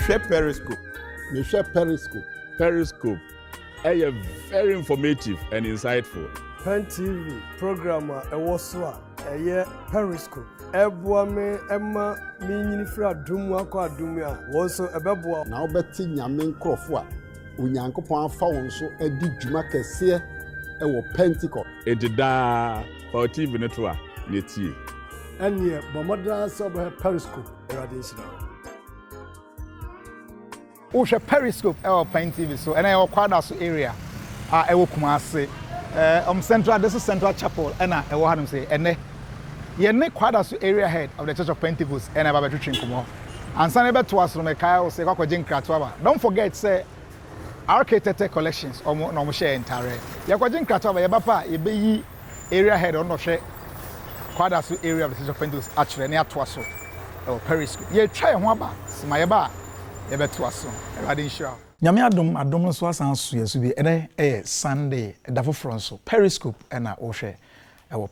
share Periscope. Me share Periscope. Periscope. Very informative and insightful. Pen TV program was Periscope. Ebuame Emma Minifra Dumwa kwa Dumia was a bebwa. Now betting Yamin Crofwa. Unyankopon afa won so edi dwuma kese Pentecost. Ejida for TV network netie. Anye bomoda so Periscope radiation. Osha Periscope Pen TV so and I kwada so area ewo Kumase Central this is Central Chapel and I want say ene ye ne kwada so area head of the Church of Pentecost and I be twetwe nkomo ansa na be to aso me kai say kwakwaje nkrato aba. Don't forget say RK collections no share entire ye kwaje nkrato aba ye bapa ye be yi area head on no hwe kwada so area of the Church of Pentecost actually ne ato aso Periscope ye twa ye ho aba sima ye ba yebeto aso everybody sure nyame adom so asan so yesu bi ene Sunday da foforo so Periscope na o hwe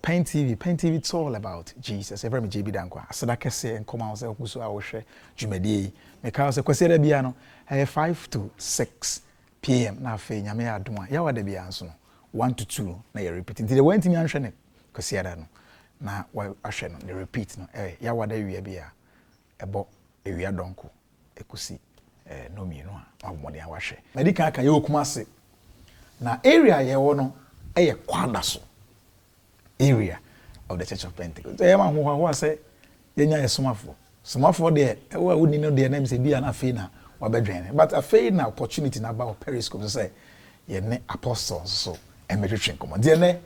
Pen TV it's all about Jesus every JB dankwa asada kese nkoma so kuso a o hwe dwumadi me ka so kwese da bia no 5 to 6 p.m. na afi nyame adom a yawa da bia nso no 1 to 2 na ye repeat nti de went me anhwe ne kwese da no na wa ahwe no the repeat no yawa da wi bia ebo ewia donko ekusi no mi no abomode awahwe medika aka ye Kumase na area ye wo no kwada so area of the Church of Pentecost ma ho say yenya somafo de wa woni no de na me say bia na afei na wabedwen but afei na opportunity na ba Periscope say ye ne apostles so emetwetwe nkomo de ne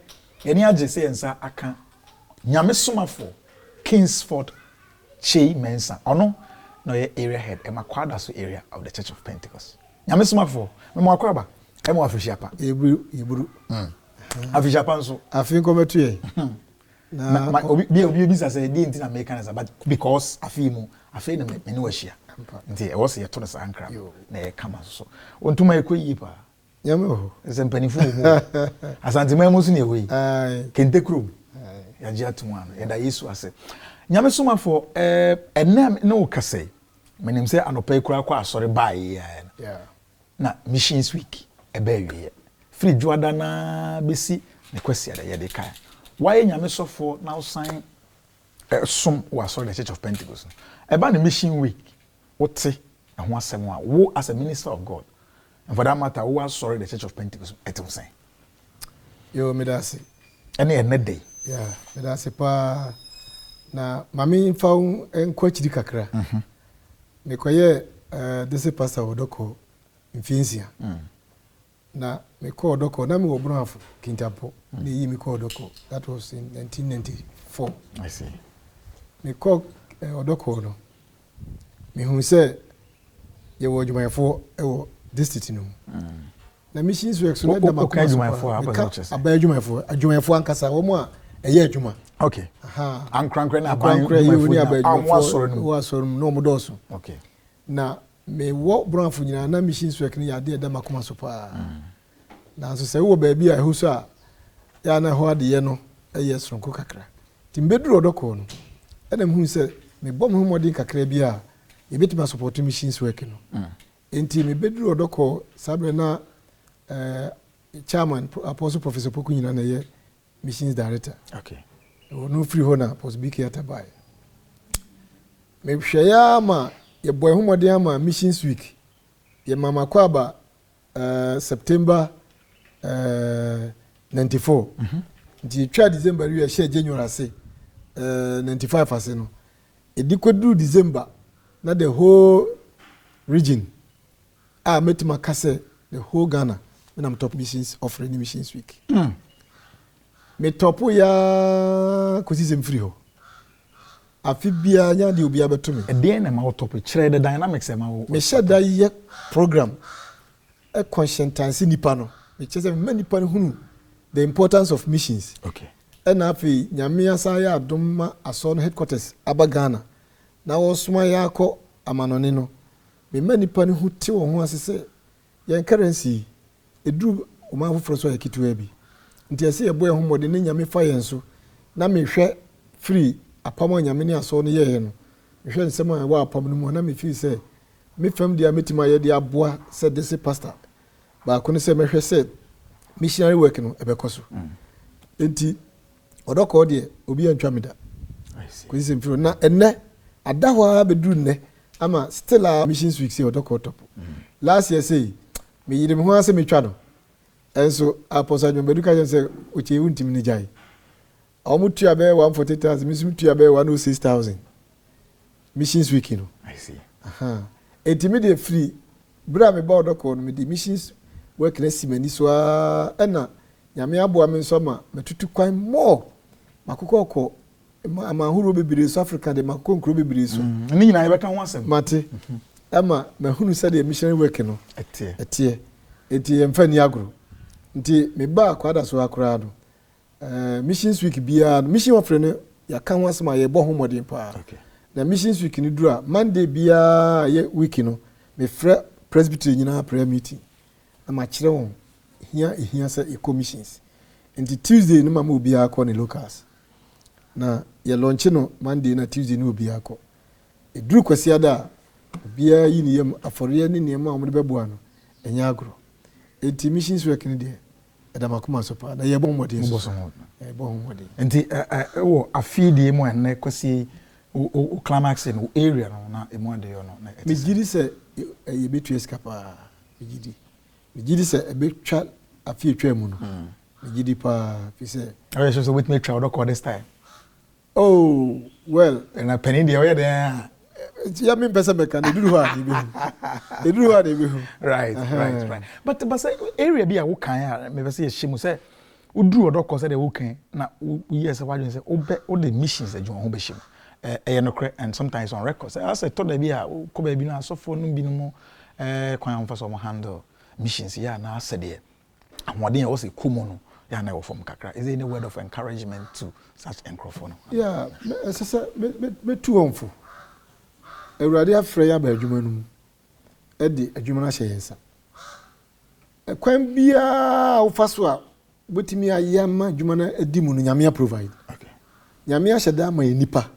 ye ne age say ensa aka nyame somafo Kingsford Chei Mensa ono no area head kwada so area of the Church of Pentecost nyame somafo me mo akwaba mo afishiapa eburu afishiapa nso afin kometu ye na obi say dey ntina mechanism but because afi na me ne wahia nti e was ye to no sankra na ye kama so ontuma ekoyi pa nyame ho ezempanifu mo asantima mo so ne ewe kentekro ya ji atuma no ye da Yesu ase nyame somafo enem ne wo kase menim say anopa kura kwa asore bae na missions week ebe awie free juada na besi ne kwasi ada ye de kai why nyame sofo now sign som wa asore the Church of Pentecost eba na mission week wote ho asem a wo as a minister of God and for that matter wo asore the Church of Pentecost etim say yo medase ene day medase pa na mami faun enkwachiri kakra mekoye this pastor Odoko mfinsia na meko Odoko na me obrafo kintapo na yi meko Odoko that was in 1994 I see meko Odoko no me hu se ye wo dwumayefo ewo district no na missions work so na makoma adwumayefo ankasa wo mo a eye adwuma okay ankrankre na wasorum no modoso okay na me wo branfo nyina na machines work ni yade da makoma so pa na so se wo ba bia ehu so a ya na ho ade ye no sonko kakra timbeduro Odoko no ena mhu se me bom hu modin kakra bia e betima support machines work no enti me beduro Odoko sabre na chairman apostle professor Poku nyina na ye machines director okay no free hona pos big theater by me hwaya ma ye boy homode ama missions week ye mama kwaba September 94 di twa December we share January ase 95 ase no edikodu December na the whole region metima kase the whole Ghana when I'm top missions offering missions week me topo ya kusizem free ho afibia nya de obi abetumi den na ma topo kire the dynamics e ma wo me sheda ye program e conscientize nipa no me chese me nipa no hunu the importance of missions okay and afi nyame asa ya adoma aso no headquarters abagana na wo soma ya akọ amanone no me nipa no hu te wo ho asese yen currency eduru o ma foforo so yakituwa bi nti ase yebo ehomode ne nyame fa yen so na mehwe free apam nyame ne aso no ye no mehwe nsem a wa apam no mu na me feel say me fam dia metima ye dia boa said this pastor ba ko ne se mehwe said missionary work no ebekoso enti odoko de obi antwa me da I see ko se mfiro na enne adahwa beduru ne ama still a missions week say odoko top last year say me yire me ho ase me twa no enso apostle Nyobedu ka say oche wuntim ni jai omutu abe 140,000 misumutu abe 106,000 missions week no I see enti free bra me ba odoko no me di missions work na simani so na nyame aboa me nso ma metutu kwan more makokoko ama huru bebire so Africa de makonkro bebire so ni nyina yebeka ho asem mate ama mahunu sade missionary work no etie enti emfa ni agro nti me ba kwada so akora do missions week bia mission ofre no ya kan ho asem aye bo ho modern pa na missions week ni dura Monday bia ye week no me frɛ presbytery nyina prayer meeting ama kire won hia say commissions nti Tuesday no mama obi akọ ne locals na ye launch no Monday na Tuesday no obi akọ eduru kwasiada bia yi ne yam afọre ne ne ma omde beboa no enya agro enti missions work ne de edamakoma so pa na ye bo modern so ye bo modern enti wo afidi mu enne kwasi o climax in area no na emu ade yo no na me gidi se ye betu escapa me gidi se ebetwa afi etwa mu no me gidi pa fi se I so with me try odoko this time oh well and a penny dey there ya me pesa me kan eduru ha de be hu right but say area bi a wo kan a me pesa ye hyimu say uduru odoko say de wo kan na yes wadwen say o the missions adwuma ho be hyimu no and sometimes on record say as to da bi a ko ba bi na asofo no bi no mo kwan amfa so mo handle missions ya na asede amode ya wo say kumo no ya na wo from kakra is there any word of encouragement to such encrophone yeah sasa me tu onfo Ewurade afre ya ba adwuma no e de adwuma na hye yensa kwan bia wo faso a botimi ayama adwuma na edi mu no nyame provide okay nyame ahye da ma enipa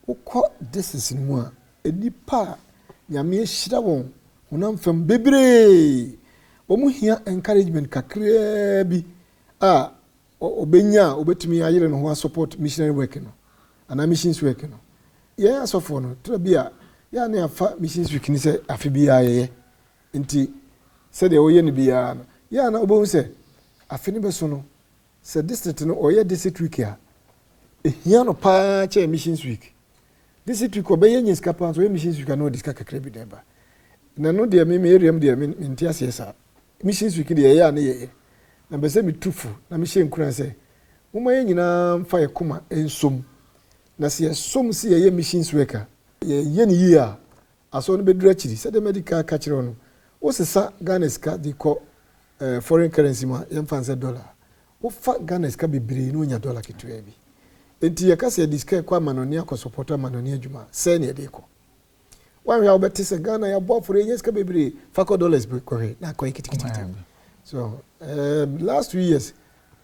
ukọ distance ni mu a enipa nyame hyira won honam fam bebre omu hia encouragement kakra bi a obenya obetumi ayire no ho support missionary work no ana missions work no ye asofo no trabia ya na afa missions week ni se afi bia ye nti se de oye ni bia no ya na obo se afi ni beso no se district no oye district week a ehia no pa che missions week district week obeye nyi skapa so missions week na odiska kakra bi deba na no de me area me de me nti asesa missions week de ya na ye na bese mi tufu na mi hye nkura se moma ye nyina mfa ye koma ensom na se som se ye missions worker ye ni yi a aso no bedura chiri se de medical ka kire no wo sesa Ghana ska de ko foreign currency ma ye mfa nse dollar wo fa Ghana ska bebre no nya dollar ketwa bi enti ye ka se diska kwa manoni akọ support manoni adwuma se ne de ko wan ya obeti se Ghana ya bo for ye ska bebre fa ko dollars be ko na ko kitikiti so last 2 years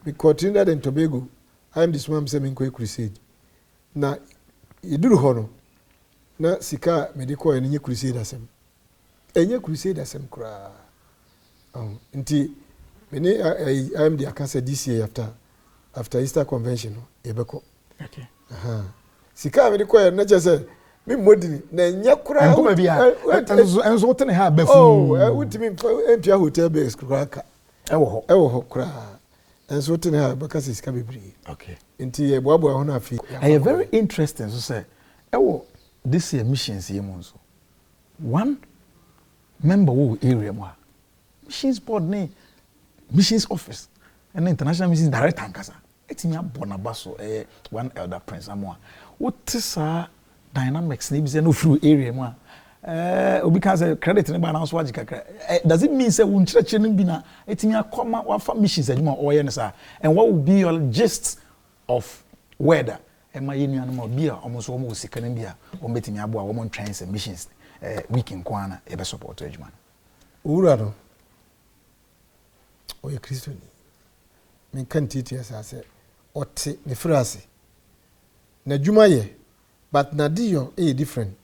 we Trinidad and Tobago I am this one saying ko crusade na iduru ho no na sika medical enye crusade asem enye crusade asem kura nti many I am the akasa this year after Easter convention no ebeko okay sika medical na chese me modini na enye kura enko bia enso tene ha bafu oh utimi empia hotel base kura ka ewo ho kura enso tene ha baka sika bebri okay nti e boabo ho na afi a very interesting so say ewo this year missions here mo so one member wo area mo missions board ne missions office and international missions director ankasa etimi abona baso one elder prince amoa what is dynamics ne bi say no through area mo obi can say credit ne ba na so agikakra does it mean say won chirechire no bi na etimi akoma wafa missions adwuma oye ne sa and what will be your gist of whether ema yenu no bi a omo so omo sika ne bi a omo betimi abo a omo try say missions weekend kwana e be support adwuma owura no oye Kristo ni men kan titi asase ote ne frase na adwuma ye but na dio e different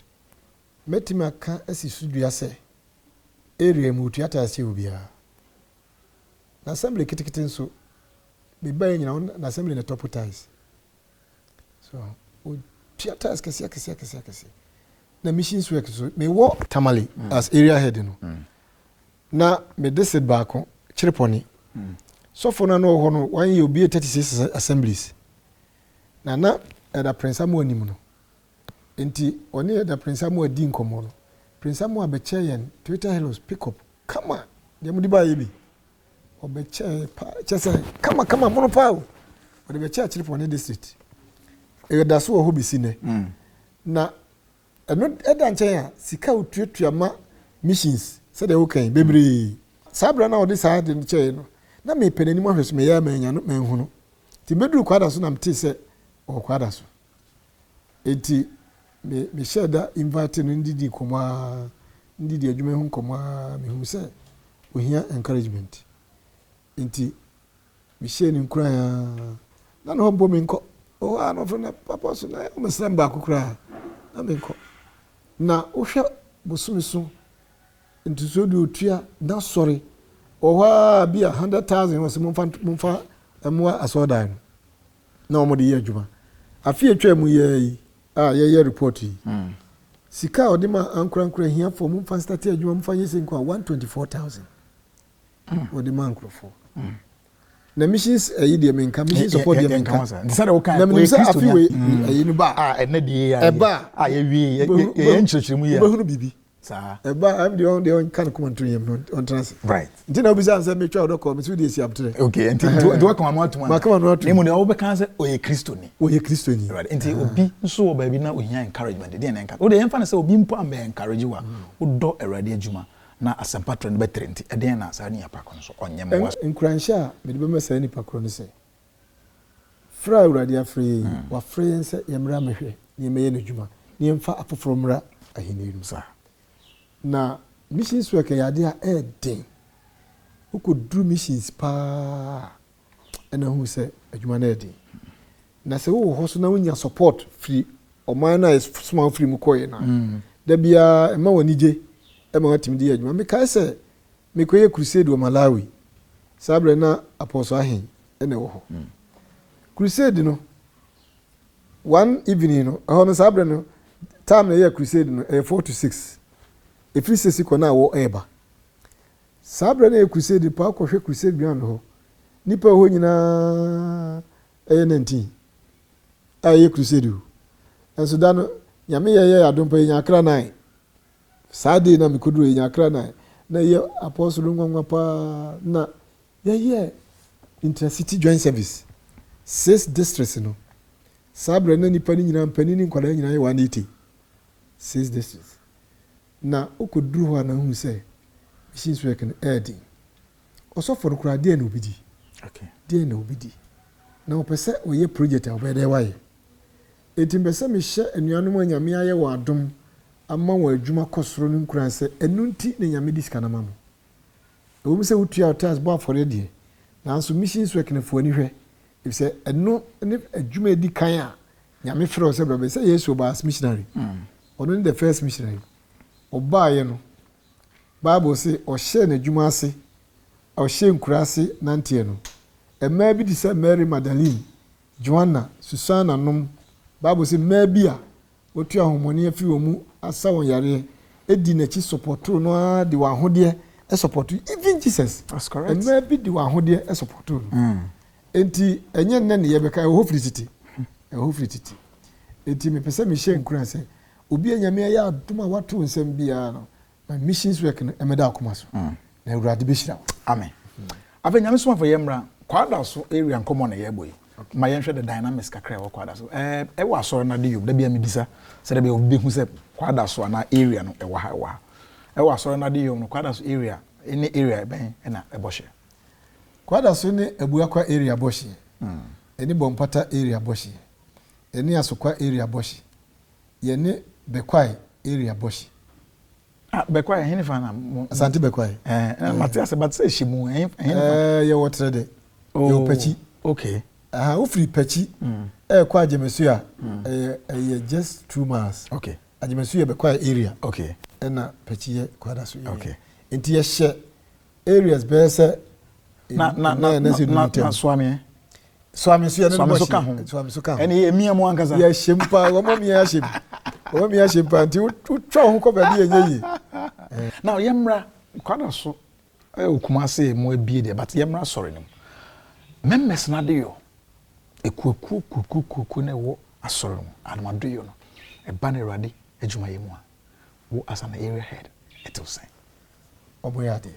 metima ka asi sudua se area mu tuata ase obia na assembly kitikiti nso be ba nyina na assembly na top ties so o tuata kese na missions work so me wo Tamale as area head no na me desid baako chireponi so for na no ho no wan ye obi 36 assemblies na da Prince Amu anim no enti oni da Prince Amu adi nkomo no Prince Amu abeche yen Twitter hellos pick up kama dem di ba ye bi obeche pa chese kama mono pa o de beche chireponi district e da so ho bisi ne na eno eda nchen ya sika otuatua ma missions se de wokan bebre sabra na odi sa de nche no na me penani mo hweso me ya manya no menhu no ti bedru kwada so na mte se o kwada so enti me sheda invite no ndidi koma ndidi adwuma hu koma me hu se ohia encouragement enti me share ni nkura ya na no bo me nko o ano fo na papa so na o mesem ba kokura na me nko na ohwe bosumiso ntuso de otua na sorry oha bia 100,000 was mumfa amwa asodan na omode ye adwuma afi etwa mu ye ye report yi sika odima ankura hia for mumfa start adwuma mumfa yese nko 124,000 odima ankrofo na missions ayi de menka missions support de menka ndisada wo kan na missions afi we ayi no ba ene de ya eba ye wi ye nchirechiri mu ya behunu bibi sa eba am the on kan commentary on trans right nti na obi answer me twa odoko me sudi esi abtre okay nti do wa kama atuma ma kama no atuma nemu ne wo be kan se oye kristo ni right nti obi nso wo ba bi na ohia encouragement de na enka wo de yemfa na se obi mpo am encourage wa wo do erade adwuma na asampatro ne betre nti eden na sa ni apako nso onye mo nkuransha me de be mesa ni pakro ne se fra urade afre wa free se yemra mehwe ni meye no adwuma ni yemfa afoforo mra ahiniru sa na missions work ya dia den ukodru missions pa ena hu se adwuma na den na se wo ho so na wonya support free oman na small free mu koye na da bia ema wanije ema watim di adwuma me kai se me koye crusade wo Malawi sabre na apostle ahen ena wo ho crusade no one evening no ho no sabre no time na ye crusade no 4 to 6 efiri sesi kona wo eba sabre na crusade pa ko hwe crusade bian ho nipa ho nyina 19 aye crusade enso da no nyame ye adompa nya kra 9 sade na mikoduro nya kra 9 na ye apostle ngwanwa pa na ye intercity joint service 6 districts no sabre na nipa ni nyina mpani ni nkwada nyina ye 180 6 districts na okoduru ho na hu se missions work no edi osofo no kura de na obidi okay de na obidi na opese oye project a obede waye etimbese me hye anuanom anyame aye wa adom ama wa adwuma kosoro no nkura se enu nti na nyame diska na mamo ewo se wutua otas bo afore de na nso missions work no fo ani hwe if se enu ne adwuma edi kan a nyame frɛ se bra se Yesu ba as missionary ono ni the first missionary obaye no Bible say o hye na adwuma ase o hye nkura ase nantie no ema bi di se Mary Magdalene Joanna Susanna nom Bible say ma bi a otua homoni afi omu asa won yare edi na chi support no a de wa hode e support even Jesus. That's correct. Ema bi de wa hode e support no enti enye nne ne ye beka e hofrititi enti me pese me hye nkura se obi anyame ya adoma wato nsem bia no my missions work no emeda akoma so na urade be hira amen afa nyame so afa yemra kwada so area nkomo na ye boy ma yenhwe the dynamics kakra wo kwada so e wa so na de yob da bia medisa se da bia obi hu se kwada so na area no e wa e wa so na de yob no kwada so area any area ben na e bohye kwada so ne abuakwa area bohye eni bompata area bohye eni asokwa area bohye ye ne bekwai area bohye bekwai hene fa na asante bekwai Matias but say shimu ye wotre de ye opachi okay ofri pachi kwa jemesu a ye just 2 miles okay ajimasu ye be kwa area okay na pechiye kwada so okay nti ye hye areas be se na swami so ye no swami so ka ho swami so ka ho ene emia mu ankaza ye hyempa wo mo mia hyem wo mia hyempa nti utwa ho ko ba bi enye yi now yemra kwada so okumase mu abie de but yemra sorry nim memmes na de yo ekuku na wo asoro mu adamado yo no e ba na Awurade adwuma ye mu a wo as an area head it will say oboyade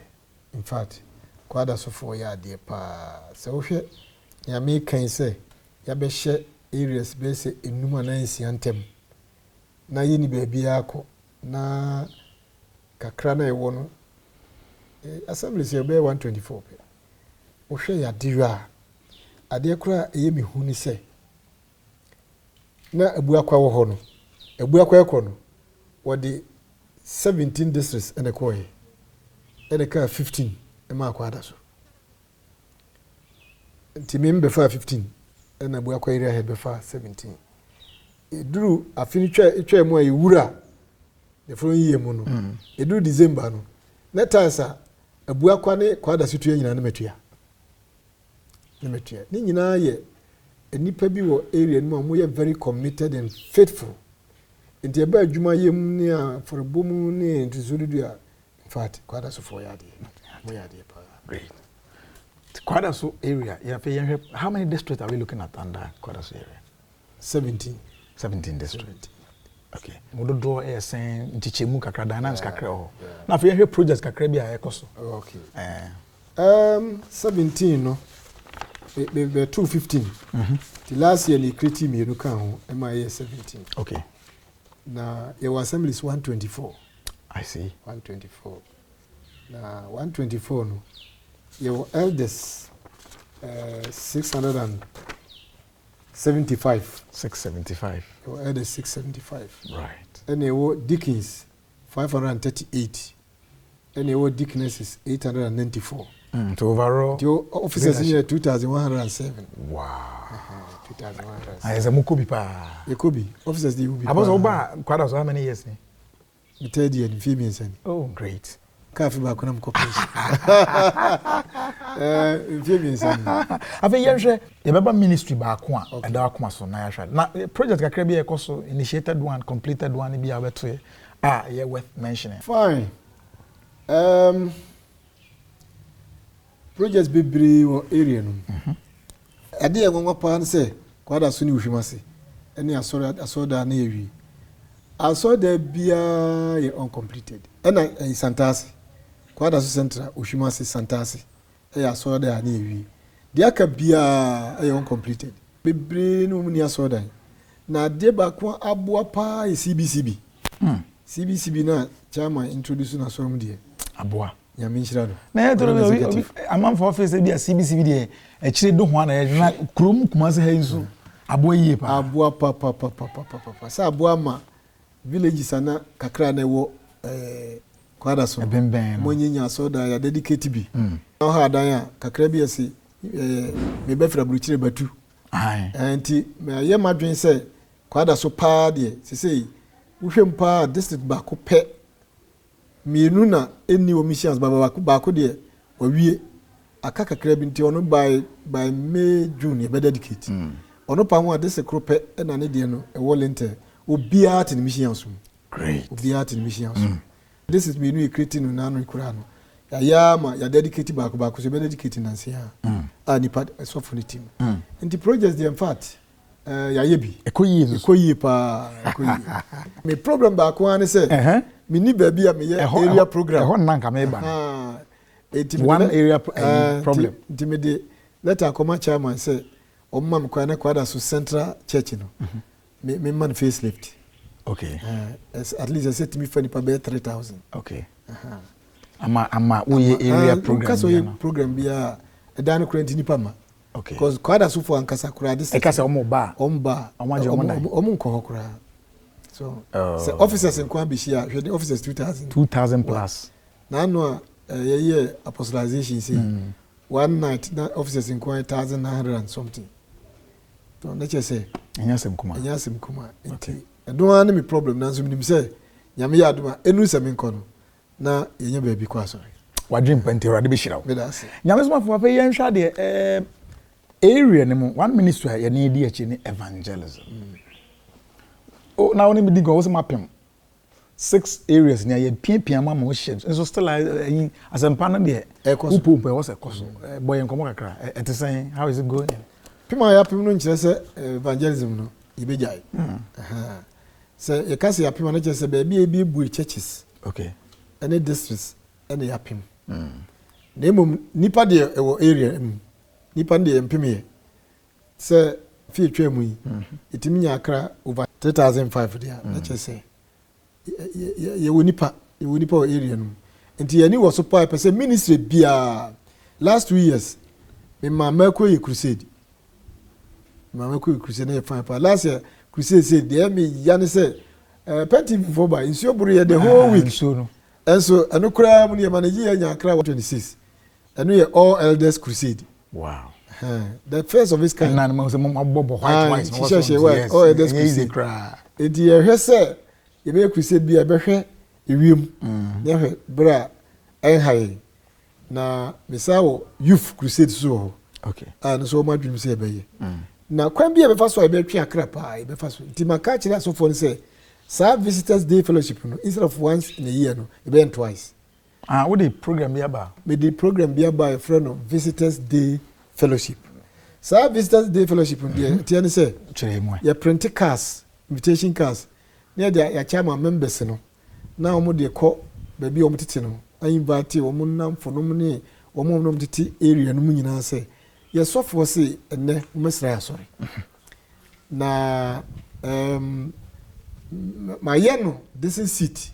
in fact kwada so for yade pa se wo hwe ya me kan se ya be hye areas be se enuma na nsia ntem na yini ba bia akọ na kakra na ewo no assembly se be 124 pe wo hwe yade yo a ade kura eyemi hu ni se na abuakwa wo ho no abuakwa ekọ no wo de 17 districts ene koye ene ka 15 ema akwada so nti me befa 15 ene abuakwa area he befa 17 eduru afini twa mu ayewura the following year mu no eduru December no na tansa abuakwa ne kwada so tuya nyina na metua ni nyina ye enipa bi wo area no mo ye very committed and faithful nti eba adwuma ye mu ni a forbomu ni ntuzuridu a in fact kwada so for yade mo yade pa great kwada so area ya fe how many districts are we looking at under kwada so area 17 districts okay mo do draw e sen ntichemu kakra dynamics kakra ho na fe yehwe projects kakra bi a ekoso okay 17 no be 215 the last year ni creative me no kan ho am I 17 okay na your assembly is 124 I see 124 na 124 no your eldest 675 your eldest 675 right and your Dickens 538 and your Dicknesses 894 to overall your officers in 2107 wow 2107 I am Mukobi pa Yakobi officers they will be about oba kwada so how many years ni the third year in females and oh great kafi ba kuna mkopesha females and ave yenhwe ye beba ministry ba ko a eda akoma so na yahwa na project kakra bi ekoso initiated one completed one bi abeto ye worth mentioning fine projects bebre wo area no ade ye nwa pa ne se kwada so ni uhwimase ene asoda na yewi asoda bia ye uncompleted ena santasi kwada so central uhwimase santasi asoda na yewi dia ka bia ye uncompleted bebre no mu ni asoda na de ba ko aboa pa ye CBCB na chairman introduce na so mu de aboa ya minchira do na e toro amam for office bi a CBCB de e chire do ho na na krom kumase ha nsu aboa yie pa aboa pa sa aboa ma villages ana kakra na wo kwada so monyinya so da ya dedicate bi na ha dan a kakra bi ase me be fra bruchire batu anti me ye madwen se kwada so pa de sesei wohwem pa district ba ko pe mienu na eni omissions ba ko de wawie aka kakra bi nti ono by May June ye be dedicate ono pa ho district kro pe na ne de no e volunteer obia te missions great obia te missions this is mienu e creating na no ikura no ya ma ya dedicate ba ko so be dedicate na nsia ni part so for the team nti projects the in fact ya yebi ekoyi pa me problem ba ko an say me ni ba bia me area program ho nanka me ba one area problem nti me de letter come chairman say o mam kwa na kwada so central church no me man facelift okay at least I said to me for the 3000 okay ama we area program because we program bia e dan ko enti nipa ma okay because kwada so for ankasa kura this e ka say omba nko hokura so officers in kwa bishia the officers 2000 plus na no ye apostolization say one night na officers in kwa 1900 and something to na che say enyasem kuma nti don't want any problem nanso minim say nyame ya adoma enu se me nkɔ no na yenya baabi kɔ asɔre wadrim penti ora de be hira me da se nyame so mafo fa yen hwa de area ne mu one ministry ya ne di achi ne evangelism oh na woni me di go wo se mapem 6 areas ne ya piapia ma ma wo hye so still asempa no de upompe wo se koso boy enkomo kakra etesen how is it going pima ya pim no nkyere se evangelism no ibejai se ye kase ya pima no nkyere se ba bi ebi bu churches okay any districts any ya pim na emom nipa de ewo area nipa de empim ye se fi twa mu yi etimi nya akra over 3500 dia na kyere se ye wo nipa o area no enti ye ni wo so pa pe se ministry bia last 2 years me mama ko ye crusade mama ko crusade na fine pa last year crusade said there me yan say penti for by insuo buru ye the whole week so no enso eno kura mu ne manage ye nya akra 26 eno ye all elders crusade wow the first of its kind na na say mama bobo white all elders crusade enti ye hwe say ye be crusade bia be hwe ewiem ye hwe bra en haye na misawo youth crusade so okay and so my dream say be ye na kwan bia be fa so e be twa akra pa e be fa so ti maka kire so for say sa visitors day fellowship no instead of once in a year no e be twice what the program bia ba me the program bia ba a friend of visitors day fellowship sa visitors day fellowship no ti ani say kire mu ya print cards invitation cards na ya chairman members no na omo de ko ba bi omo tete no an invite omo namfo no ne omo no tete area no mu nyina say yes sofo say enne umesra ya sorry na my yeno this is city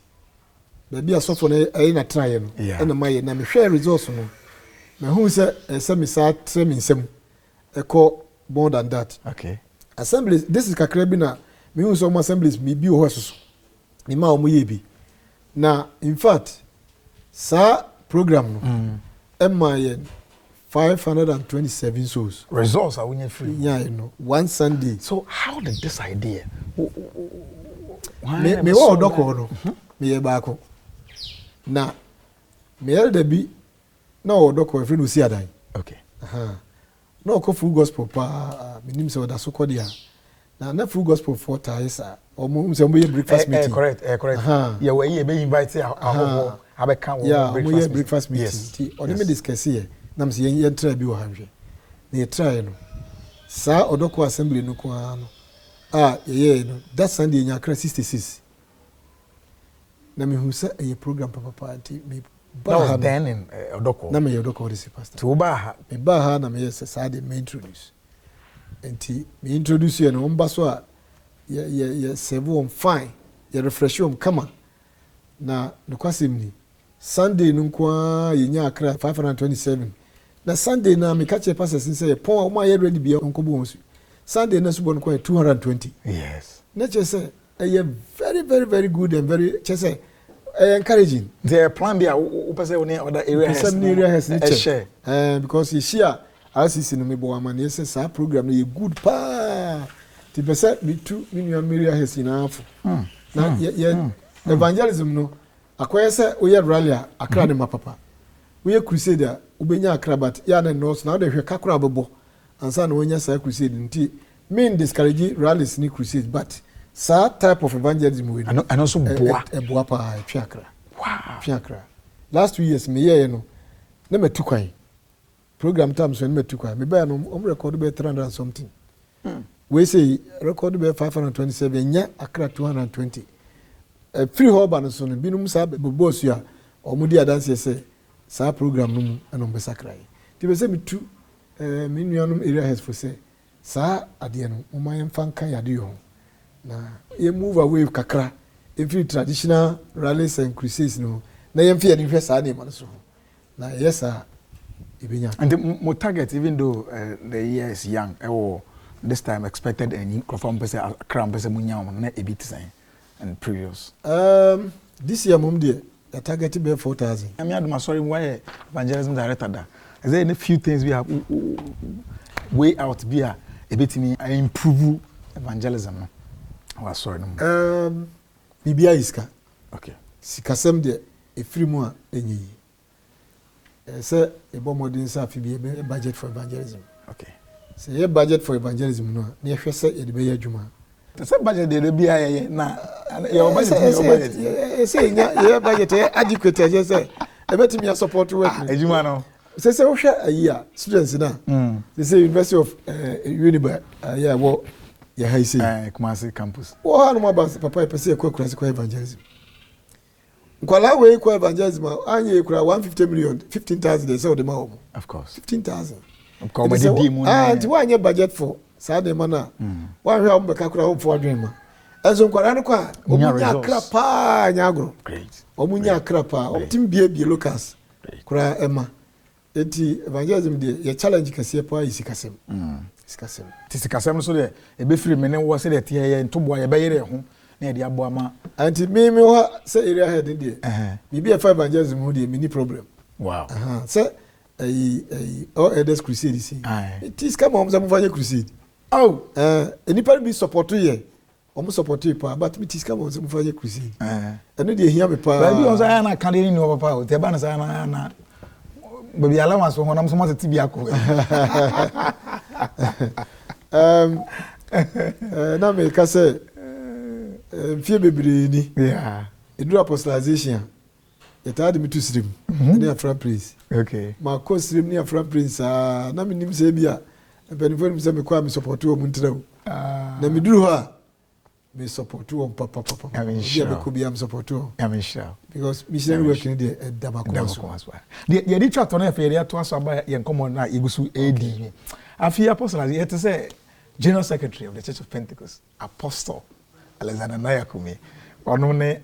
baby asofo na ayi na try no na my na me share resource no na hu say me sa trem nsem eko more than that okay assembly this is kakra bi na me hu so assemblies me bi o hoso ni ma o mo ye bi na in fact sa program no my 527 souls. Results are winning free. Yeah, you know, one Sunday. So how did this idea? Me wa odoko no. Me ye baako. Na me el de bi na odoko e friend usi adan. Okay. Na ko full gospel pa me nim se oda so kodia. Na full gospel for taisa. Omo se mo ye breakfast meeting. Correct. Yeah, we ye be invite ahoho abeka wo breakfast. Yeah, breakfast meeting. Ti oni me discuss here. Nam se yen try bi wo hanhwe na ye try no sa odoko assembly no ko ano ye no that Sunday nya kra 66 na me hu sa a program papa anti me ba ha then in odoko na me odoko this pastor to ba ha me ba ha na me yes sa de me introduce enti me introduce ye no mba so a ye serve on fine ye refresh on kama na no kwasem ni Sunday no kwa ye nya kra 527 na Sunday na me catch a pastor say pon o ma ye ready bia onko bo nsu Sunday na so bon kwa 220 yes na che say very very very good and very che say encouraging the plan bia o pese woni other area has share because you share RCC no me bo am na say sa program no ye good pa ti pese me tu me area has na afu na evangelism no akoye say o ye rally akra ne mapapa we ye crusade ubenya akrabat ya na nurse na de hwe kakura bebo ansa na wonya sa crusade nti mean discourage rallies ni crusade but sa type of evangelism we and also boa pa twiakra twiakra last 2 years me ye no na metukwan program time so na metukwan me ba no record be 300 and something we say record be 527 nya akra 220 free hub no so no binum sa bebo so a omudi adanse say sa program no eno besakrai ti be se mitu me nuanom area has for say sa ade no o man fanka yade yo na ye move away kakra every traditional rallies and crusades no na ye mfie ne hwe sa de man so na yes ibenya and the target even though the year is young this time expected any confirm person akram person munya na ebit and previous this year mom dear the target be 4,000. I'm sorry, why evangelism director da? Is there any few things we have way out be a bit me improve evangelism? wa sorry no bibia iska okay sikasem de efiri mu a enyi say ebo modern sa fi bi budget for evangelism okay say ye budget for evangelism no na ye hwe say e de be adwuma say budget de bia ye na ye budget say ye budget adequate je say e betimi support work adwuma no say wo hwe ayi a students na say University of Uniba yeah wo ye high say Kumasi campus wo ha no ba papa e pese ekwa kwa evangelism nkwala we kwa evangelism anye ekura 150 million 15,000 they say o de ma o of course 15,000 ko ma di mu nti wa anye budget for sa de ma na wa hwe am be ka kura home for adwen ma enso nkwala no kwa omunya krapa nya agro great omunya krapa optim bie locals kura ema eti evangelism de ye challenge kase pa isikasem isikasem tisikasem so de e be free me ne wo se de tie ye ntobo ye be yere ho na ye de abo ama anti me ho say area head de bibi e fa evangelism ho de mini problem wow say all elders crusade see it is come on some crusade oh anybody be support ye omo support you pa but it is come on some crusade eno de hia me pa ba bi on say na kan de ni o papa o te ba na say na baby allowance ho na mo tete bia ko na me ka say fie bebre ni edu apostolization it had me to stream ni afra praise okay ma ko stream ni afra praise na me nim say bia benefit me say me kwa me support wo muntrawo na me duru ho a me support wo papa bia be ko bia me support wo I'm sure because missionary work ni de dabako so de di chat on efe area to aso aba ye nkomo na igusu AD afi apostle it say general secretary of the Church of Pentecost Apostle Alexander Nayakumi ono ne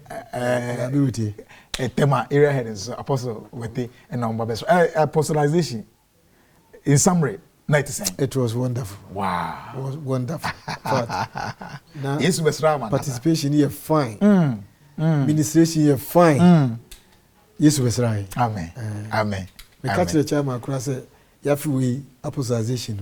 ability tema area head so apostle wete and number best apostolization in summary 90%. It was wonderful. Wow. It was wonderful. Now, yes, participation here fine. Ministration here fine. Yes, was right. Amen. Amen. Me catch the chairman across yafi we apostolization.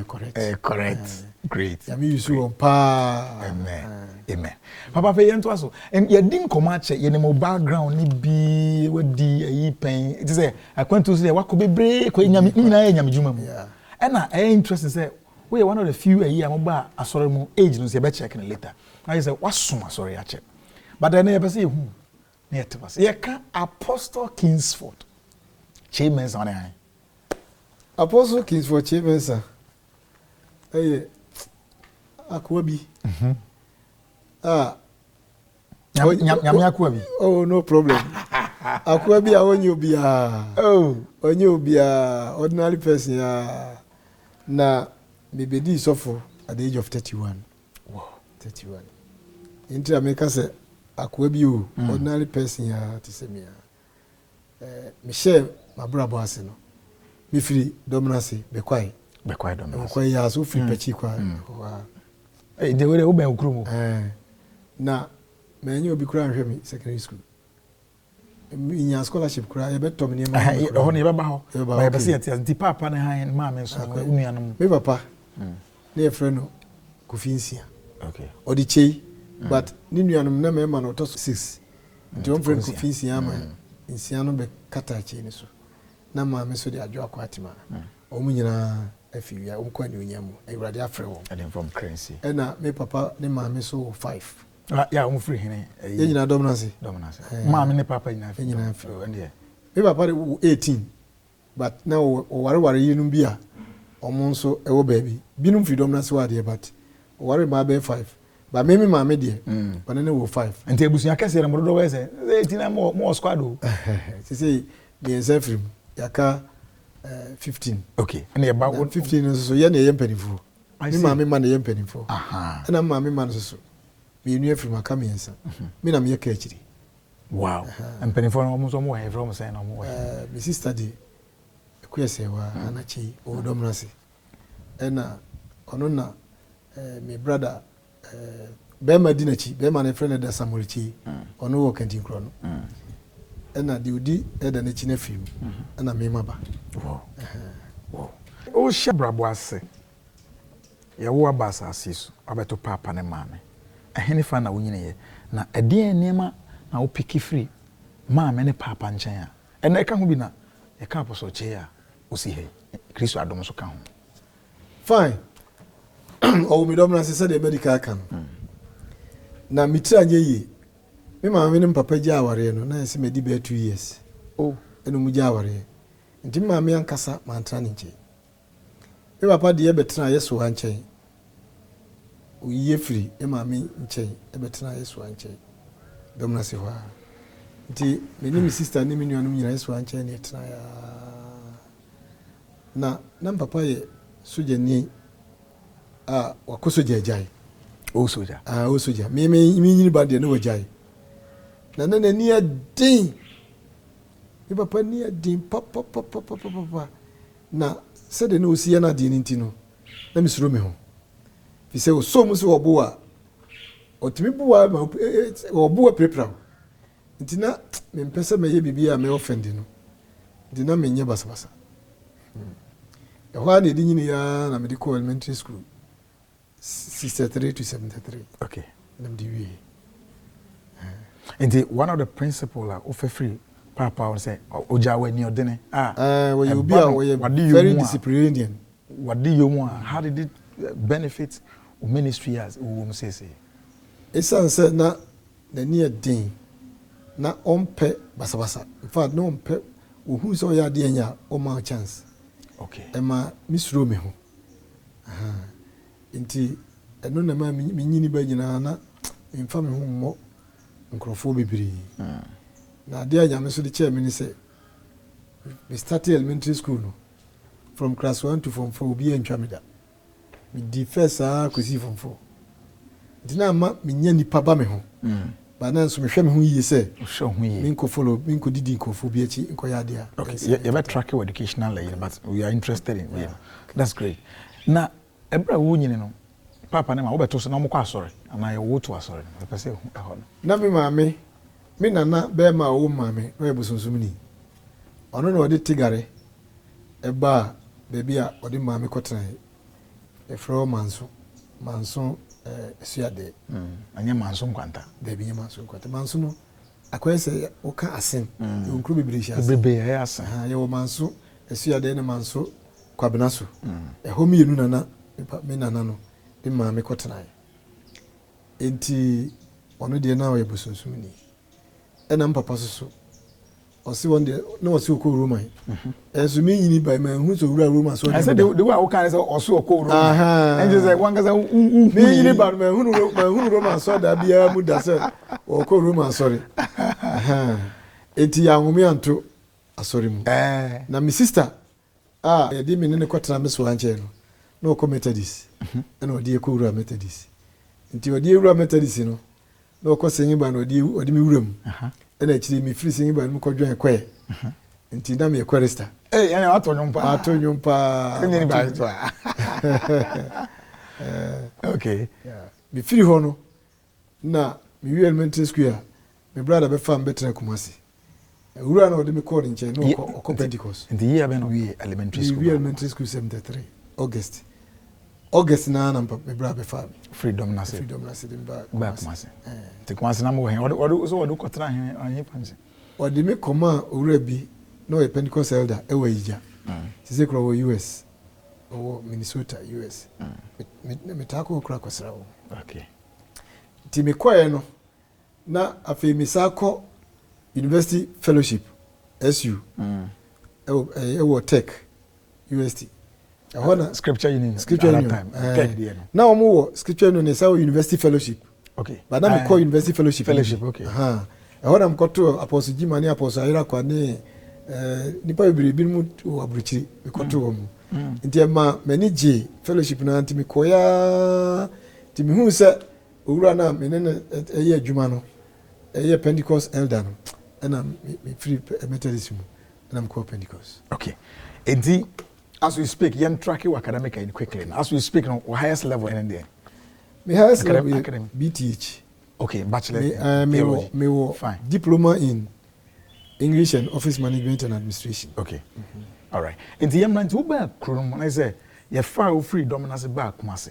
Correct. Correct. Great. Yami yusu on pa. Amen. Amen. Papa fe yento aso. And ye din komache ye ne background ni bi wadi ayi pen. It is akwantu say wa ko bebre ko nyame nyina nyame djuma mu. Na interesting say we are one of the few ayi amba asore mu age no say be check later. Now you say wasom asore ya check. But then you say hu na yet pass. Ye ka Apostle Kingsford. Chamens on ai. Apostle Kingsford Chamens. Hey, Akwabi. Nyame Akwabi. Oh, no problem. Akwabi awonyo bia. Oh, onyo bia ordinary person ya na bibedi sofo at the age of 31. Wow, 31. Intra make say Akwabi o ordinary person ya tisemia. Michelle mabrabo ase no. Mi free dominance bekwai. Bekwai dominance. Bekwai ya so free pechi kwa. De we oben okrumo. Na menye obi kura nhwe mi secondary school. Inya scholarship kura ye beto me niam. Ho ne beba ho. Ba be se ti papa ne han ma me so unuanum. Me papa. Na ye frɛ no Kofinsia. Okay. Odi chei but ni nuanum na me ma no to 6. Nti on frɛ Kofinsia ma. Nsia no be kata chei ni so. Na ma me so de adwo akwatima. Omu nyina afiwia omkwa ni onyamu. Ewrade afrɛ wo. And from currency. Na me papa ne ma me so 5. Yeah, I'm free here. Ye nyina dominance. Mama ne papa nyina free. Nyina free. Ndie. Me papa 18. But now ware yinum bia omo nso ewo baby. Binum free dominance wa de but ware ma be 5. But me mama de. But ne wo 5. Nti ebusunya kase na modo we say 18 mo squad o. Say me free. Yaka 15. Okay. And about 15 so ye na ye mpanifo. Me mama ma na ye mpanifo. Aha. Na mama ma so. Me nu afiri maka miensa. Me na me ye ka akiri. Wow. Mpanifo no mo so mo he from say na mo. Me sister de kwese wa anachi o dominance. Na ono na me brother Bema Dinachi, Bema na friend da Samurichi. Ono wo kantin kro no. Na de odi da na chine film. Na me maba. Wow. Wow. O she brabo ase. Ye wo abasa asisu, abeto papa ne mame. ehene fa na wonyine ye na ede nneema na wo pick free ma me ne papa nkyɛn a ɛna ɛka ho bi na ɛka apostle kye a osi he Kristo adom so ka ho fine o mi domina se de medical kan na mitra nye yi me ma me ne papa gya aware no na se medi be 2 years oh eno mu gya aware nti ma me ankasa ma ntra ne nche e papa de betra yeso anchen o yiye free e ma me nchen e betra yeso anchen domina se ho nti me ni mi sister ni mi nuanum nyina yeso anchen ne tra ya na papa ye soja ni wakoso jajai o soja o soja me nyini ba de no wajai na ni adin e papa ni adin papa na se de no osi na adin nti no na misuro me ho fi se o so mu se obo a otimi buwa ma obo prepra nti na me mpese me ye bibia me offend no nti na me nye basabasa ehwa na di nyini ya na medical elementary school 63 to 73 okay nam di wi and one of the principle of free papa will say oja we ni odene we you be very disciplinarian what do you want how did it benefit ministry as we say esanse na ni adin na ompe basabasa in fact no ompe ohu so ya de anya o ma chance okay ema misuro me ho nti eno na ma nyini ba nyina na mfa me ho mo nkrofo bebiri na de anya me so de chair me ni say we started elementary school no from class 1 to form 4 obi antwa me da me di first kwesi form 4 dina ma me nya nipa ba me ho ba na so me hwe me ho yiye say hwe ho yiye me nko follow me nko didi nkofo bi achi nko ya dia okay you better track your educational layer but we are interested in you know. That's great na ebra wo nyine no papa ne ma wo beto so na mo kwa asore ana ye wo to asore no pese ho no na me maame me nana be ma wo maame no ebusonsum ni ono na odi tigare eba baby a odi maame kotran e fro manso esuade anya manso nkwanta baby nya manso nkwanta manso no akwese o ka asen yo nkru bibiri sha bebe ya asen ye wo manso esuade ne manso kwabena so homi yenu nana me nana no de maame kotran enti ono de na we busonsum ni ena papa so osi one day no osi okọ Roma enso me yini by my hu so wura Roma so I said the way I can say osi okọ Roma and just like one guy me yini by my hu Roma so da bia mu da say okọ Roma sorry enti ya nwome anto asori mu na my sister e di me ne kwatra me so anche no na okọ Methodist na odi ekọ wura Methodist nti odi wura Methodist no na okọ senyi ba na odi me wura mu ena chiri mi free sing ba no kodwan kwe nti na me ekwarista yana atonyompa kanyeni ba to okay mi free ho no na mi wi elementary school me brother be fam betre Kumasi ewura na odi me call nche no ko Pentecost in the year ben we elementary school we elementary school 73 August na me brother be fam freedom na dem ba Kumasi te Kumasi na mo he odi so odi kotra he anyi panse odi me koma owura bi no a Pentecost elder e wa yija sise kro wo US or Minnesota US me ta ko kra kwasra wo okay ti me koye no na afi mi sako university fellowship SU e wo tech UST scripture union time now omo wo scripture union is our university fellowship okay but now me call university fellowship okay ehona mkoto apostle Jimani apostle Ayira kwa ne nipa bibiri mu aburuchiri mkoto wo mu nti ma mani G fellowship na nti me koya ti me hu se owura na me ne eye adwuma no eye Pentecost elder no na me free Methodist mu na me call Pentecost okay enti as we speak yen track your academic and quickly as we speak no highest level in there me highest level BTH okay bachelor me wo fine diploma in English and office management and administration okay all right enti yem na nti wo ba krom na say ye far free dominance ba Kumasi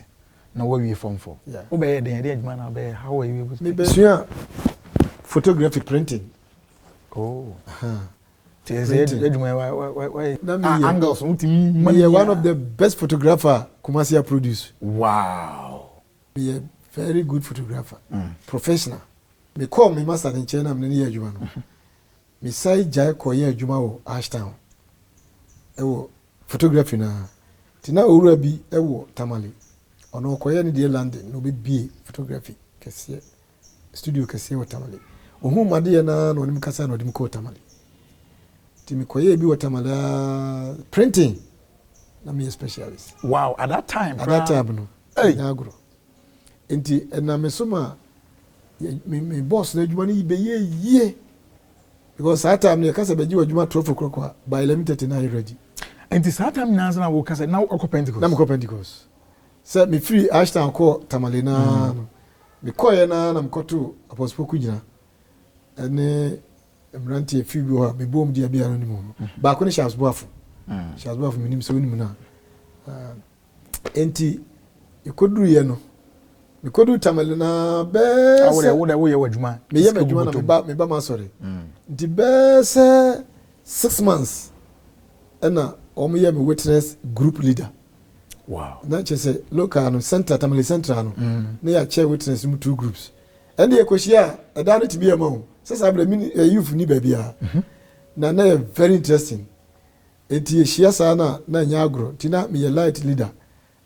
na what we form for. Yeah. Obey the idea man obey how are you able to Maybe so photography printing. oh Printing. why Na me ye- angles Me ye one of the best photographer Kumasi produce. wow. Me a very good photographer. Professional. Me call me master in China me ne adwuma no. Me sai jai ko ye adwuma wo Ashtown. Ewo photography na. Tina owura bi ewo Tamale. Ono ko ye ne de London no be bie photography kese. Studio kese wo Tamale. Ohu made ye na no nim kasa no dim ko Tamale. Timi ko ye bi wo Tamale printing. Na me a specialist. Wow, at that time. At that time no. Hey. Agro. Enti na me soma me boss na adwuma ni be ye because that time ne kasa be ji adwuma 12 o'clock by 11:39 ready. And this time na wo kasa now Oko Pentecost. Na me ko Pentecost. So me free Ashtown ko Tamale na no. Me ko ye na me ko to Apostle Kugina. Ene emranti fi bi ho me bom dia bia no ni mo. Ba ko ni Charles Boafo. Charles Boafo me nim so ni mu na. Enti ikoduru ye no. Me kodu Tamale na be wo ye wadwuma. me ye adwuma na me ba ma sorry. Nti be se 6 months. Ena omo ye me witness group leader. Wow. Na che se local no center Tamale center no. Na ya chair witness mu 2 groups. Ende ye koshia eda no tibi ama o. Sasa abra mi youth ni ba bia. Na very interesting. Eti ye shia sa na nya agro. Tina me ye light leader.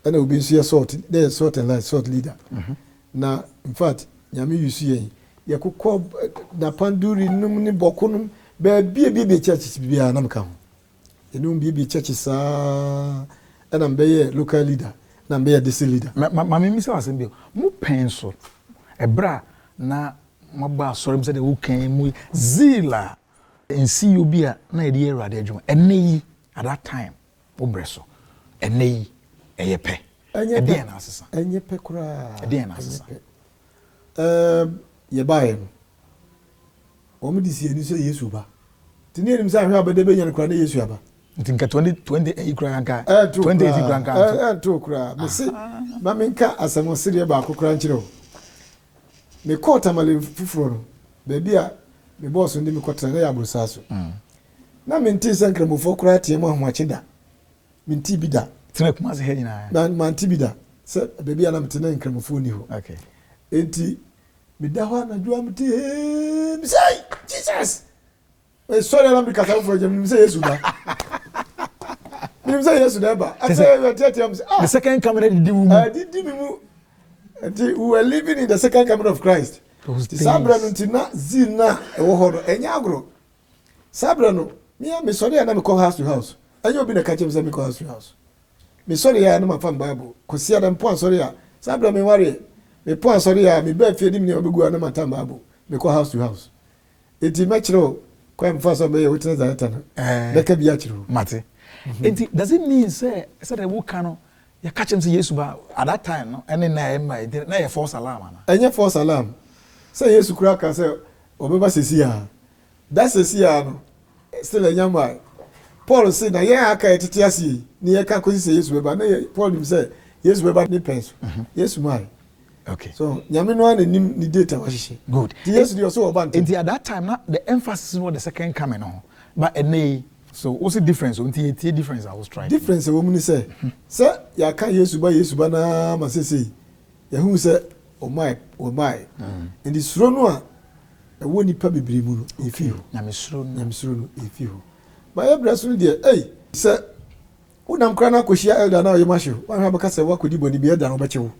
Ena obi nso ye sort and light sort leader. Na in fact nyame yusu ye kokọ na panduri num ni bokunum be bie church bia na mka ho. Enum bie church sa ena mbe ye local leader na mbe ye district leader. Ma me misa wasem bi mu penso ebra na maba sorry say de wo kan mu zila nsi obi a na ye de Awurade adwuma enne yi at that time wo breso enne yi eye pe ede na asesa Enye pe kura ede na asesa ye bae no omo disi eni so Yesu ba tini enim sa hwe abede be nyan kura na Yesu aba ntinka 20 kura nka 20 kura nka to kura me se ma me nka asamo sire ba akokura nkyere o me ko Tamale fufuro no be bia me boss ndi me kwatra na ya bursa so na me nti se nkramofo kura tie mo ahomachida me nti bi da tena kuma se hanyina na man ti bi da se be bia na me tena nkramofo ni ho okay enti me da ho na dua me ti me say Jesus e sorry na me kasa for jam me say Yesu ba me say Yesu da ba I say we tell him the second coming did you did me mu enti we were living in the second coming of Christ. The sabra no ntina zina e wo ho no enya agro sabra no me sorry na me call house to house anya obi na ka chem say me call house to house me sorry ya na ma fam bible ko sia da mpo sorry ya sabra me ware me po sorry ya me ba fie dim ne obegu na ma tam bible me call house to house eti me chiro kwa mfa so be witness that na da ka bia chiro mate enti does it mean say the wo kano ya catch him say Yesu ba at that time no ene na e ma na ye false alarm na enye false alarm say Yesu kura ka say obeba sesi ya that sesi ya no still enya ma Paul say na ye aka etete ase ni ye ka kosi say Yesu beba na Paul nim say Yesu beba ni penso Yesu mai okay so nyame no an nim ni data wa hihye good Yesu dey also oba enti at that time na the emphasis was the second coming on but ene so what's the difference enti the difference I was trying difference wo mu ni say ya ka Yesu ba na ma sese ya hu say o mai enti suro no a e wo nipa bebiri mu no efi ho nyame suro no efi ho ba ya braso de say unam kra na koshia elder na oyemahwe wa ha baka say wa kodi boni bi elder no bechewo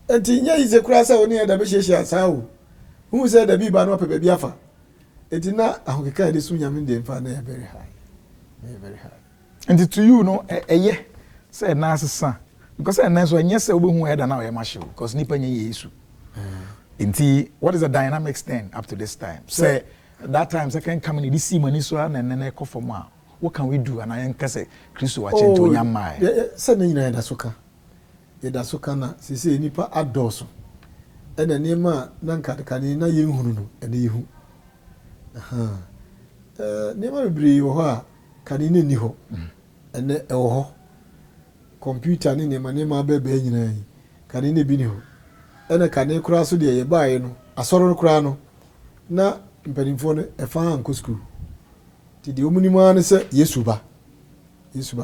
enti nya yize kra say oni elder be hyehyia saa wo hu say elder bi ba no pepe bi afa enti na ahokeka de su nyame de mfa na ya very high and to you no eye say na asesa because na so enya say obehu elder na oyemahwe because nipa nya Yesu enti what is the dynamics then up to this time say that time second coming this see money so na na ko for ma what can we do and I can say Kristo wa chento nya mai say na nyina da soka na sese nipa adoso ena niema na nkadekane na yenhunu no ena yehu niema bibiri wo ho a kane ne ni ho ene e wo ho computer ne niema bebe nyina yi kane ne bi ni ho ɛna kane koraa so deɛ yɛbaeɛ no asɔre no koraa no na mpanimfoɔ no ɛfa ankɔ skul nti deɛ ɔmu nim ara ne sɛ yesu ba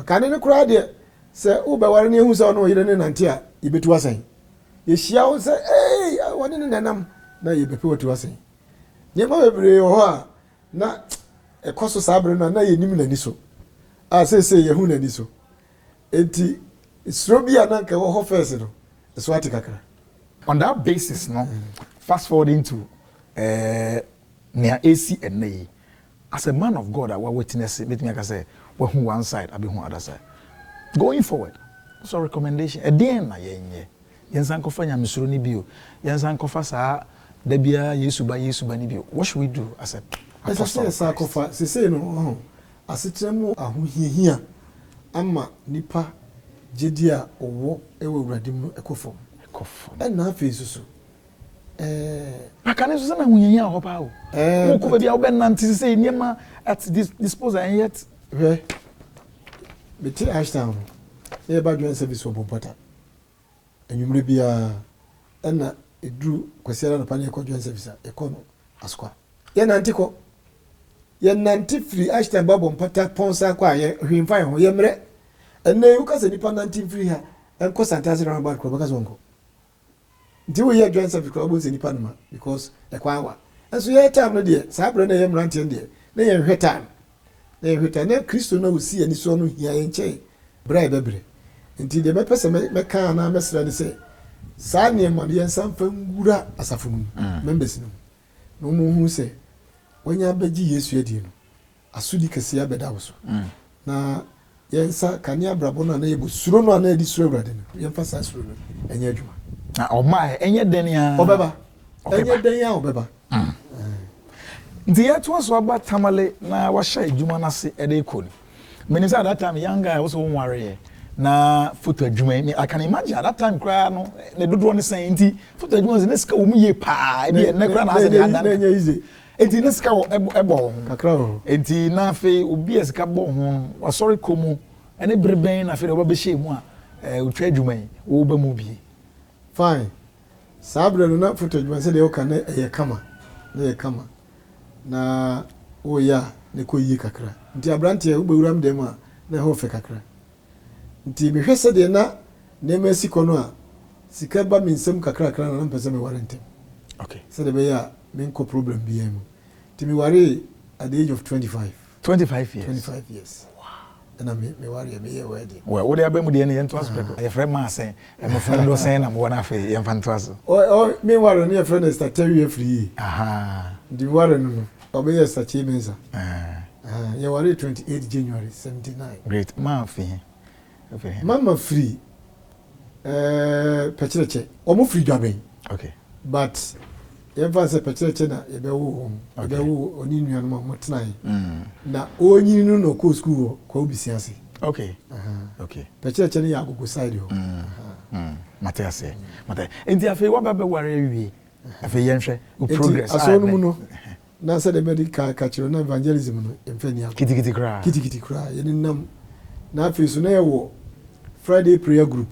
kane no koraa deɛ sɛ wobɛware ne ɛhu sɛ ɔne ɔyere ne nante a yɛbɛtu asɛn yɛhyia wo sɛ wɔne ne nanam na yɛbɛpɛ watu asɛn nneɛma bebree wɔ hɔ a na ɛkɔ so saa bere no a na yɛnim n'ani so a seesei yɛhu n'ani so enti suro bi a na nka ɛwɔ hɔ fɛs no ɛso ate kakra. On that basis no fast forwarding to nea AC ɛnɛ yi as a man of God a wa witness betumi aka sɛ wahu one side abi hu other side going forward so recommendation ɛdeɛn na yɛnyɛ yɛnsan kɔfa nyamesuro ni bio yɛnsan kɔfa saa da bia yesu ba ni bio what should we do as a apostle ɛsɛ kɔfa sesei no asekyerɛ mu ahohiahia ama nipa gyedi a ɔwɔ ɛwɔ awurade mu ɛkɔfam ɛna afei so pakane so na ahohiahia hɔ paa o mo kɔ bia wo bɛ nante sesei nneɛma at this disposal and yet hwɛ beti ashtown no yɛ ba joint service wɔ Bompata anwummerɛ biara ɛna ɛduru kwasiara no pa ne yɛkɔ joint service a yɛkɔ no askoa yɛnante firi ashtown ba Bompata pɔnsa kɔ a yɛhwimfa yɛ ho yɛmmerɛ ɛnɛ woka sɛ nipa nante firi ha ɛnkɔ santase no about kɔ bɛka sɛ ɔnkɔ nti woyɛ joint service kɔ wobɛhu sɛ nipa no ma because ɛkɔ awa ɛnso yɛyɛ time no deɛ saa berɛ na yɛ mmeranteɛ deɛ na yɛnhwɛ time na kristo na osi ani so no hia yenche bra bebre nti de mepɛ sɛ meka na mesra ne sɛ saa nneɛma de yɛnsan fa ngura asafo mu members no mu hu sɛ wonya bɛgye yesu adi no asudi kɛse abɛda wo so na yɛnsa kanea brabo no na yɛbɔ suro no na yɛdi suro awurade no yɛmfa saa suro no ɛnyɛ adwuma na ɔma ɛnyɛ den ya ɔbɛba ɛnyɛ den ya ɔbɛba nti yɛto so aba tamale na wahyɛ adwuma no se ɛde kɔ ni menim sɛ at that time young guy was on warrior na photo adwuma I can imagine at that time cry no ne dodoɔ ne sɛn nti photo adwuma ne sika wo mu ye paa ebi ne kra na ase de adan ɛnyɛ easy enti ne sika ɛbɔ kakra ho enti na afei obi sika bɔ ho wasɔre kɔ mu ɛne breben na afei de ɔbɛhyɛ mu a otwa adwuma yi wo ba mu bi fine saa bre no na photo adwuma sɛ de wo ka na ɛyɛ kama na oya ne ko yi kakra nti abrante wo bewuram dem a na ho fe kakra nti me hwese de na ne ma siko no a sika ba mi nsem kakra na mpese me warranty okay so de be ya me nko problem bi am nti me worry at the age of 25 years wow and me worry me ye wedding well what dey abemu de ne yento aspect ye friend ma sen e mo friend do sen na mo na fe ye mfanto aso o me worry ne friend is start you free aha the worry no obey start you mensa ye worry 28 January 79 great ma fi mama free pechereche omo free dwaben okay but yɛmfa sɛ pechereche na yɛbɛwo yɛbɛwo oni nua no mo tenae na onyi no no kɔ school kɔ obisi ase okay okay pechereche no yɛ agogo side ho mate ase mate enti afei wa ba ware awie afei yɛnhwɛ o progress aso no mu no na sɛ de medical kachiro na evangelism no yɛmfa ni kitikiti kra yɛne nam na afei so na yɛwɔ Friday prayer group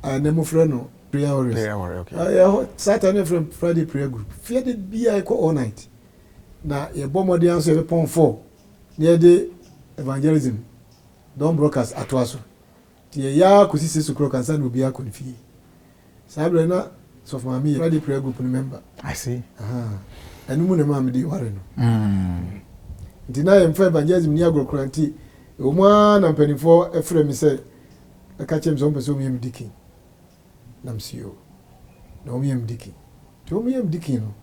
na mo frɛ no prayer warriors okay Saturday Friday prayer group Friday bia ko all night na yɛbɔ mɔden anso yɛbɛpɔn 4 na yɛde evangelism don broadcast atoaso tie ya kosi 6 o'clock ansa na obi akɔ ne fie sabre na so for me Friday prayer group no member I see enu mu na ma me di ware no nti na yɛmfa evangelism ni agrokora nti omwa na mpanifo efrɛ mi sɛ aka chem so mpɛ sɛ omyem dikin nam sio na omyem dikin to omyem dikin no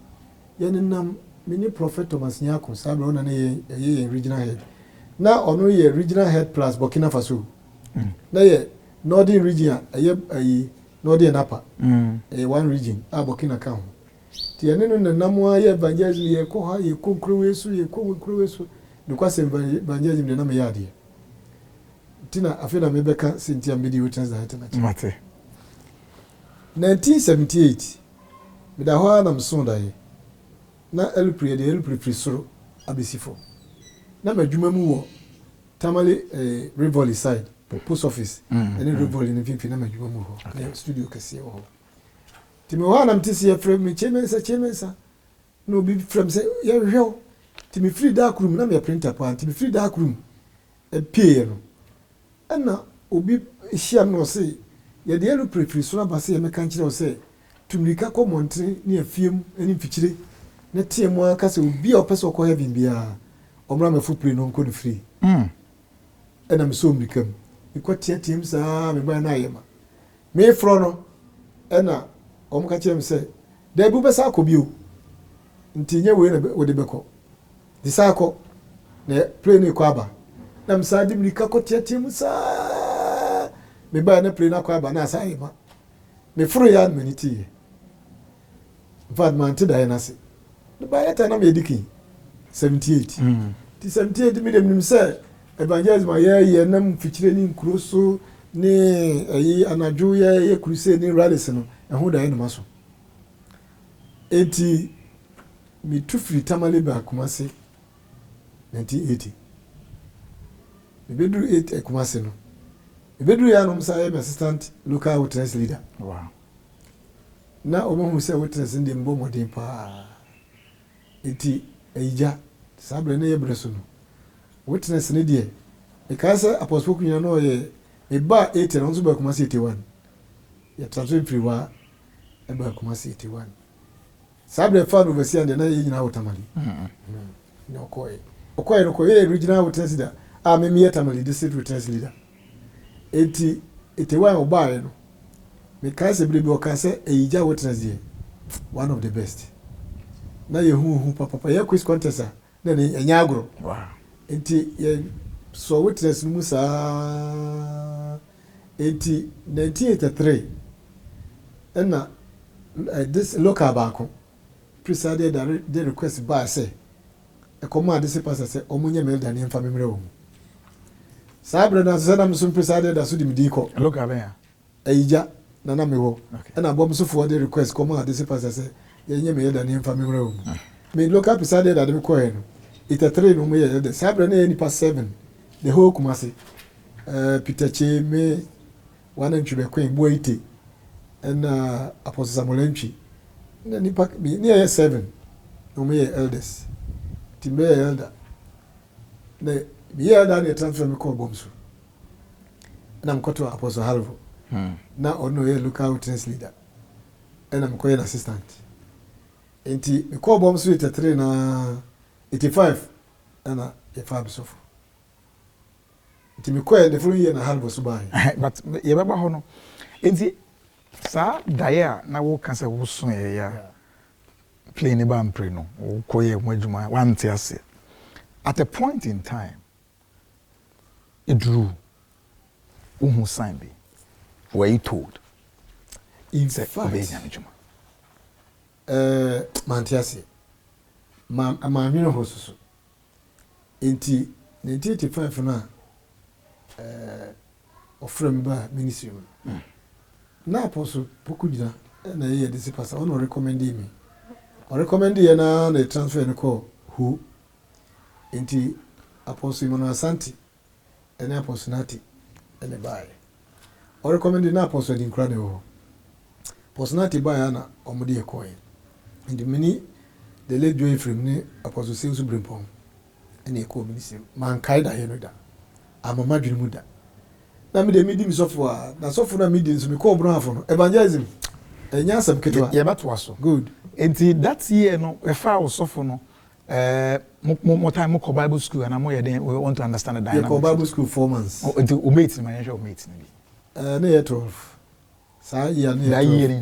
yɛne nam mini prophet Thomas Nyako sabre ona na yɛ regional head na ono yɛ regional head plus Burkina Faso na yɛ northern region ɛyɛ northern Napa one region a Burkina ka ho ti yɛne no nam a yɛ evangelism yɛ kɔ ha yɛ konkrowe so de kwase evangelism de na me yɛ adeɛ tina afena mebeka Cynthia Medi Witness da hata na mate 1978 bida ho na msonda ye na elpre soro abesifo na madwuma mu wo Tamale Rivoli side post office ene Rivoli ne finfi na madwuma mu ho na studio kase wo Timi ho anam tisi ye frame me chemensa no bi frame say ye hwew timi free dark room na me printer pa timi free dark room e pie no ana obi hia no say ye de elu prefri so na ba say ye me kan kire o say tumrika ko montre ne afiem ani mfikyire na tie mu aka say obi a opese okọ heaven bia omra me footprint no nko no free ana me so mrikam iko tie sa me ba na yema me fro no ana omka chem say da bu besa akobio ntinye we na we de beko disako na plane ko aba na msa di mrika ko tie mu sa me ba na plane ko aba na sa yema me fro ya maniti vad man ti da na se the by that na me diki 78 ti 78 mi dem nim say evangelism ye nam fikyire ni nkuro so ni ayi anadwo ye crusade ni rallies no ehun da ye no maso enti mi tu free tamale ba Kumasi 1980 mi bedu 8 Kumasi no mi bedu ya no msa assistant local witness leader wow na omo say witness ndi mbo modin pa enti eija sabre na ye breso no witness ne die e ka say apostle kunya no ye e ba 8 na nso ba Kumasi 81 ya transfer free wa e ba Kumasi 81 sabre fa no besi ande na ye nyina wotamali no koy no koy original witness leader a me me tamali district witness leader enti 81 obaye no me ka say bre bi o ka say eija witness die one of the best na ye hu papa ye quiz contest na ne enya agro wow enti ye so witness mu sa enti 1983 na this local bank presided the request by say e command this pastor say omunye me da ne mfa memre wo sabre na so na mso presided da so di midiko local ben eija na na me wo na bom so for the request command this pastor say ye nye me da ne mfa memre wo me local presided da me ko no 83 no me ye the sabre na nipa 7 the whole Kumasi Peter Cheme wana ntwe kwen boite na apostle Samuel Ntwi na nipa ni ye 7 no me ye elders timbe elder na bi elder na transfer me ko bomso na mkoto apostle Halvo na ono ye local witness leader na mko ye assistant enti me ko bomso 83 na 85 na ye fab sofu enti me ko ye the following year na Halvo so bai but ye baba ho no enti sa daia na wo kan say wo so ye ya play ne ba mpre no wo koye mo adwuma wante ase at a point in time it drew who sign be were you told in fact mantiase ma nwene ho so enti 1985 na ofrem ba ministry na apostle pokudina na ye de pastor on recommend me o recommend ye na transfer ne ko who enti apostle Emmanuel Asante and apostle Nati and the buy o recommend na apostle din kra ne ho apostle Nati buy na omode e coin and many the late joy from ne apostle Seus Brimpong and e ko ministry man kaida ye no da amama dwene mu da na me de meeting so for na so for na meeting so me call bro afo no evangelism enya sam ketwa ye beto aso good enti that year no e fa so for no mo time mo Bible school and mo ye den we want to understand the dynamics ye Bible school 4 months enti o mate man ye o mate ni na ye 12 sa year na ye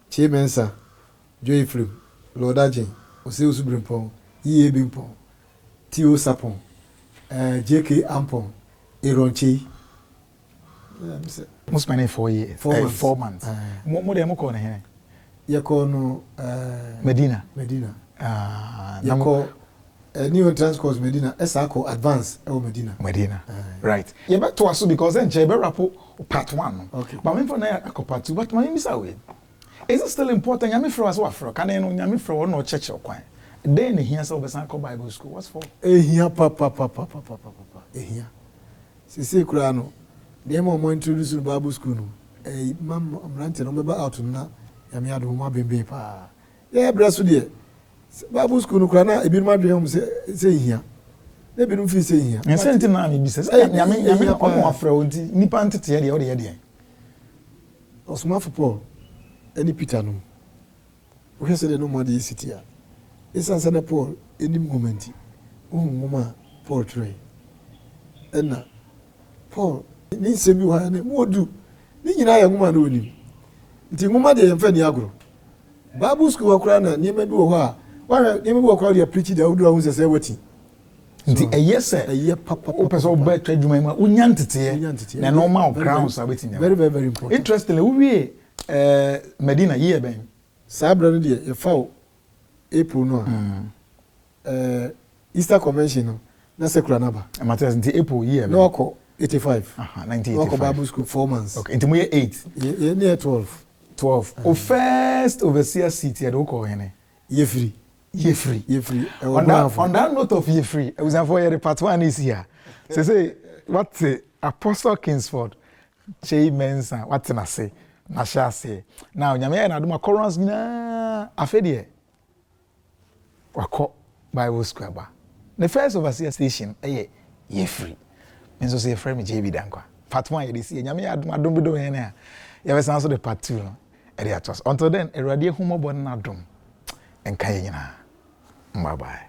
Chimensa Joy Film Lord Ajen Oseus Brimpong Iye Bimpong Tio Sapon JK Ampon Eronchi most spending 4 years 4 months mo dem ko na here ye ko no Medina ye ko new entrance course Medina esako advance Medina right ye beto aso because en che be rapo part 1 okay but me for na part 2 but my miss away is it still important nyame fro as wa fro kan no nyame fro no cheche kwan then here so be san ko Bible school what's for ehia papa ehia sisi kura no dem mo introduce Bible school no mam amrante no be out na yame ado mo abembe pa ye bra so de Bible school no kra na ebi no adwe hom se hia na ebi no fi se hia nsenti na me bi se yame omo afra onti nipa ntete ye de o de ye de Osman for Paul any Peter no we say the no more the city a esan sana Paul any moment mama Paul tray na Paul ni semi wa na modu ni nyina ya ngoma na onim nti ngoma de yemfa ni agro Bible school akura na ni mebi wo ha wa ni mebi wo kwa dia preach da odu ahun sese wati nti eye papa o person be twadwuma ma unya ntete na normal grounds abetinya very important interestingly we Medina year ben sabra no de e fawo April no Easter convention no na sekura na ba Matthias nti April year no ko 85 1985 no ko Bible school 4 months okay nti mo ye 8 ye near 12 o first overseer seat here do ko hene ye free on that note of ye free it was for your part 1 is here say what Apostle Kingsford Chey Mensa what na say na sha say now nyame na do ma currents na afedie wako Bible school ba the first overseer station ye free menso say frame JB Dankwa part 1 ye dey see nyame adom bi do he na ye be san so the part 2 no e dey atos until then erade humobo na adom enka ye nyina bye bye.